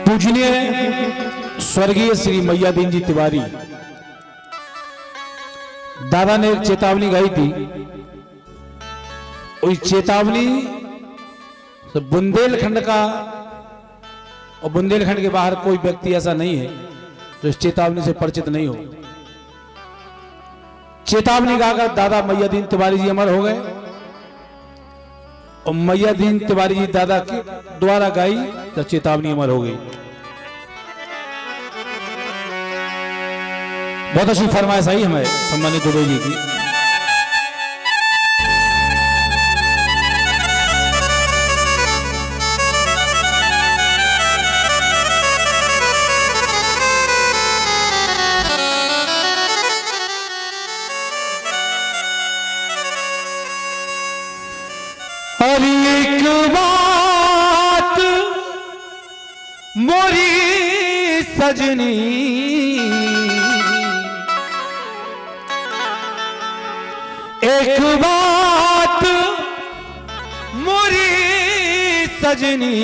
पूजनीय स्वर्गीय श्री मैया दीन जी तिवारी दादा ने एक चेतावनी गाई थी। उस चेतावनी तो बुंदेलखंड का और बुंदेलखंड के बाहर कोई व्यक्ति ऐसा नहीं है जो इस चेतावनी से परिचित नहीं हो। चेतावनी गाकर दादा मैया दीन तिवारी जी अमर हो गए और मैया दीन तिवारी जी दादा के द्वारा गाई तो चेतावनी अमर हो गई। बहुत अच्छी फरमाइश आई हमें सम्मानित दुबे जी की। और एक बात मोरी सजनी एक बात मोरी सजनी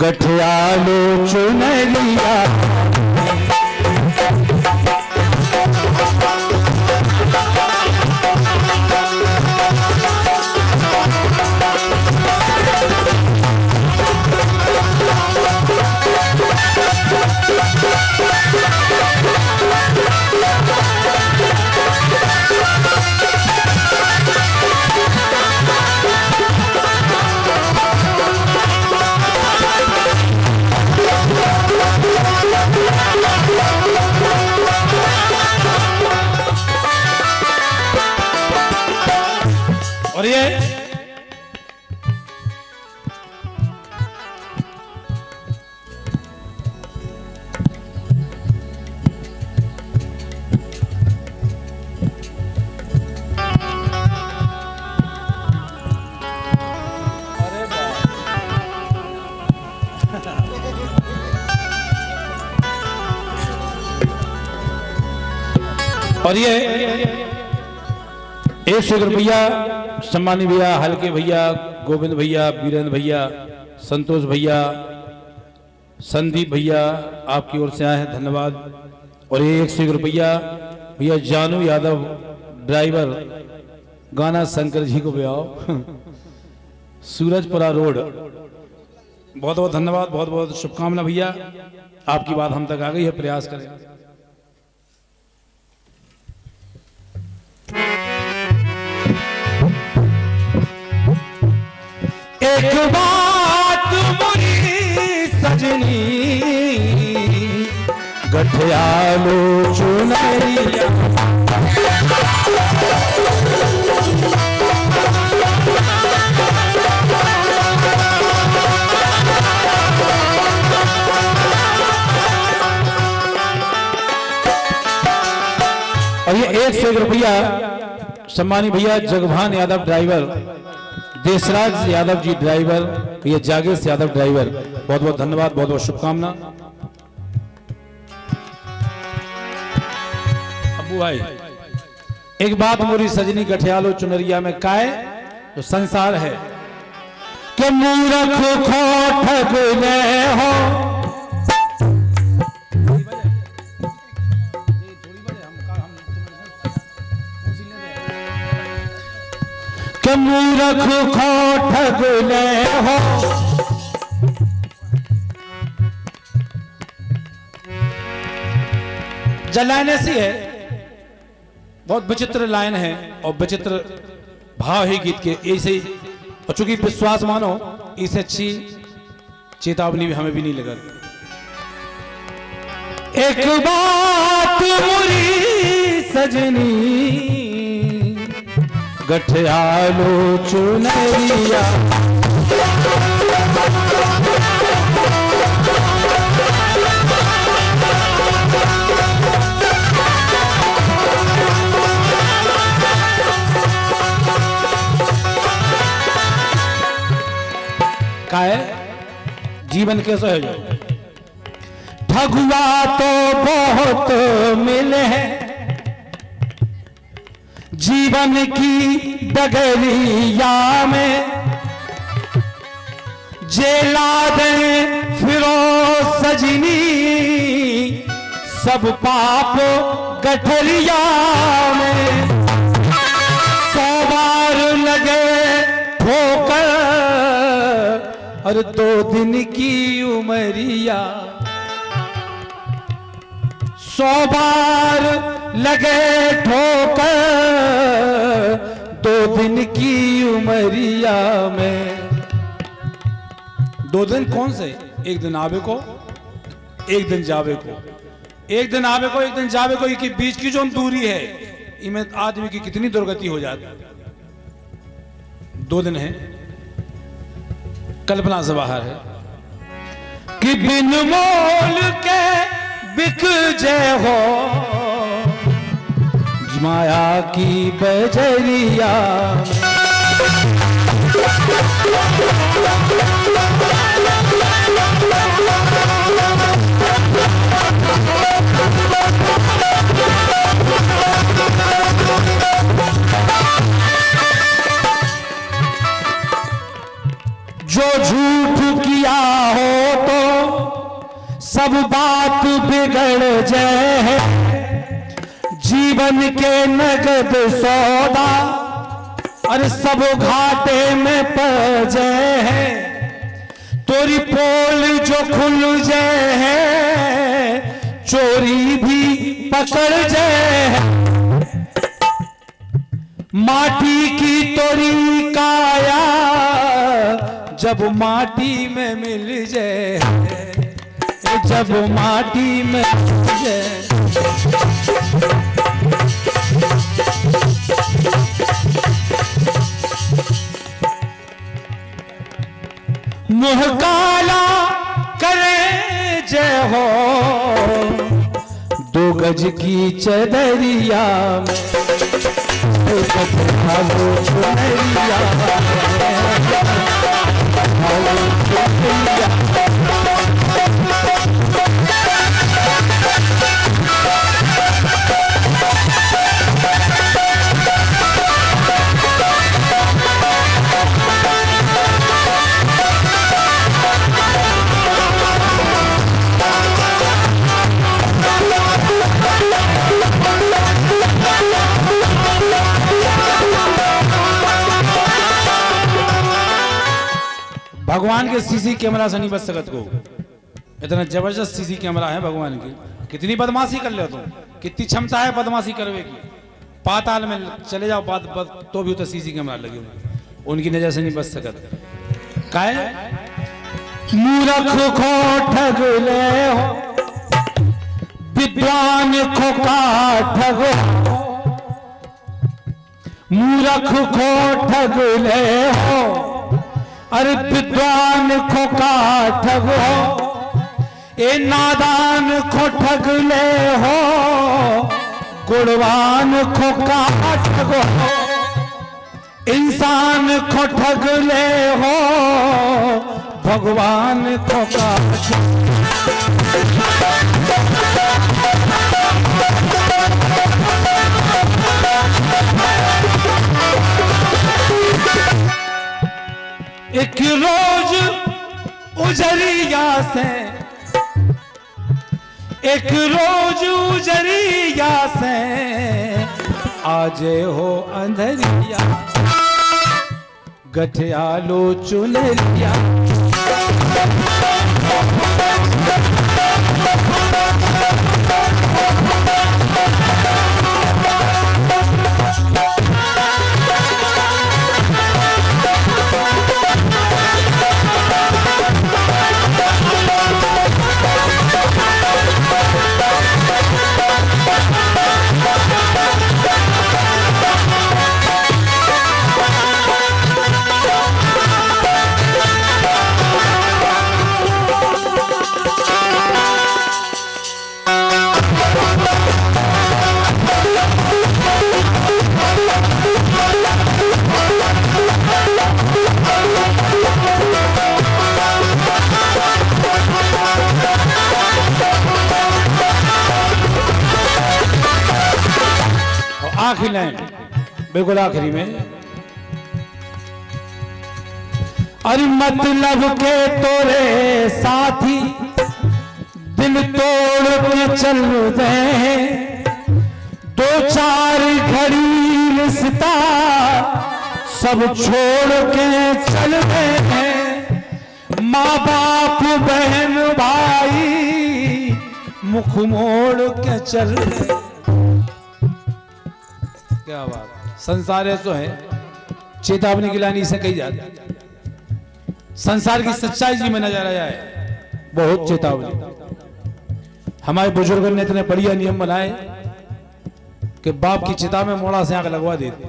गठियालो चुनरिया और ये और ये 100 रुपया सम्मानी भैया, हल्के भैया, गोविंद भैया, वीरेंद्र भैया, संतोष भैया, संदीप भैया आपकी ओर से आए हैं, धन्यवाद। और ये 100 रुपया भैया जानू यादव ड्राइवर गाना शंकर जी को भी आओ सूरजपुरा रोड, बहुत बहुत धन्यवाद, बहुत बहुत शुभकामना भैया। आपकी बात हम तक आ गई है, प्रयास करें। एक बात मोरी सजनी गठियालो चुनरिया और ये 100 रुपया सम्मानी भैया जगभान यादव ड्राइवर, देशराज यादव जी ड्राइवर, ये जागेश यादव ड्राइवर, बहुत बहुत धन्यवाद, बहुत बहुत शुभकामना। अब्बू भाई एक बात मोरी सजनी गठियालो चुनरिया में काय तो संसार है कि मूर्ख खोट गए हो कि मूर्ख खोट गए हो लाइन ऐसी है, बहुत विचित्र लाइन है और विचित्र भाव है गीत के ऐसे ही। और चूंकि विश्वास मानो इससे अच्छी चेतावनी भी हमें भी नहीं लगा। एक बात मोरी सजनी गठियालो चुनरिया काहे जीवन कैसे हो जाए। ठगुआ तो बहुत मिले हैं जीवन की डगरिया में, जेला दे फिरो सजनी सब पाप गठरिया में, 100 बार लगे ठोकर और 2 दिन की उमरिया। 100 बार लगे ठोकर 2 दिन की उमरिया में। 2 दिन कौन से? एक दिन आवे को, एक दिन जावे को। एक दिन आवे को, एक दिन जावे को, के बीच की जो दूरी है इनमें आदमी की कितनी दुर्गति हो जाती। 2 दिन है, कल्पना से बाहर है कि बिन मोल के बिक जय हो माया की बजरिया। जो झूठ किया हो तो सब बात बिगड़ जाए, जीवन के नगद सौदा और सब घाटे में पड़ जाए। तोरी पोल जो खुल जाए चोरी भी पकड़ जाए। माटी की तोरी काया जब माटी में मिल जाए, जब माटी में मिल जाए। मुँह काला करे जय हो 2 गज की चदरिया में, 2 गज भागो चुनरिया भगवान के सीसी कैमरा से नहीं बच सकत को। इतना जबरदस्त सीसी कैमरा है भगवान की। कितनी बदमाशी कर ले तुम, कितनी क्षमता है बदमाशी करवे की। पाताल में चले जाओ बात तो भी तो सीसी कैमरा लगी हुई, उनकी नजर से नहीं बच सकत। काहे मूर्ख को ठग ले हो, विद्वान को का ठग, मूर्ख को ठग ले हो अरे विद्वान को का ठग हो, ए नादान को ठग ले हो, गुणवान को का ठग हो, इंसान को ठग ले हो, भगवान को का एक रोज उजरिया से, एक रोज उजरिया से आजे हो अंधरिया, गठियालो चुनरिया। आखिरी लाइन, बिल्कुल आखिरी में, अरे मतलब के तोरे साथी दिल तोड़ के चल दे, दो चार घड़ी रिश्ता सब छोड़ के चल दे, माँ बाप बहन भाई मुख मोड़ के चल दे। क्या बात, संसार ऐसो है, चेतावनी की लानी से कही जाती, संसार की सच्चाई जी में नजर आया है, बहुत चेतावनी। हमारे बुजुर्गों ने इतने बढ़िया नियम बनाए कि बाप की चिता में मोड़ा से आंख लगवा देते।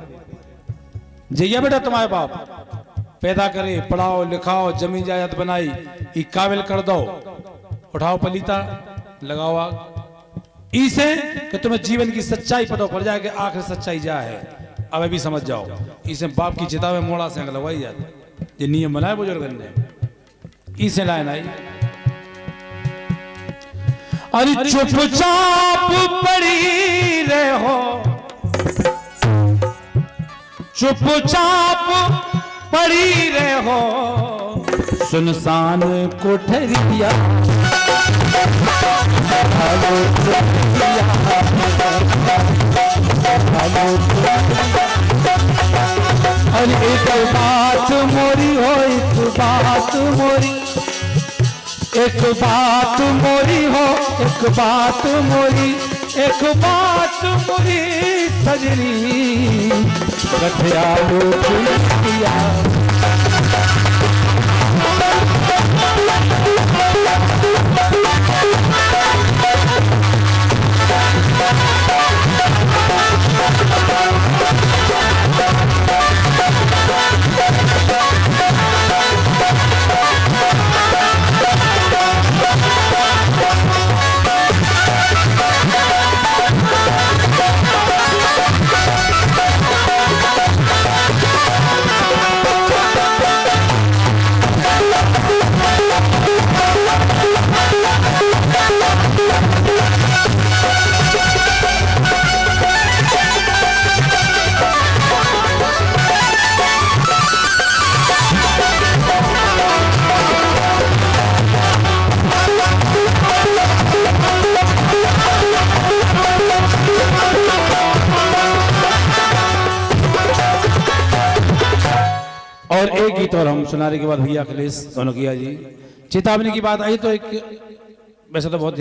जैया बेटा तुम्हारे बाप पैदा करे, पढ़ाओ लिखाओ, जमीन जायदाद बनाई, ई काबिल कर दो, उठाओ पलीता लगाओ आग, इसे कि तुम्हें जीवन की सच्चाई पता पड़ जाए कि आखिर सच्चाई क्या है। अब अभी समझ जाओ, इसे बाप की चिता में मोड़ा से आंख लगवाई जाती। ये नियम बनाए बुजुर्गों ने, इसे लाइन आई। अरे चुपचाप पड़ी रहो, चुपचाप पड़ी रहो, सुनसान कोठरिया, अरे एक बात मोरी हो, एक बात मोरी, एक बात मोरी हो, एक बात मोरी, एक बात मोरी सजनी, गठियालो फुलिया। और एक गीत और हम सुनाने के बाद भैया अखिलेश दोनों किया जी। चेतावनी की बात आई तो एक, वैसे तो बहुत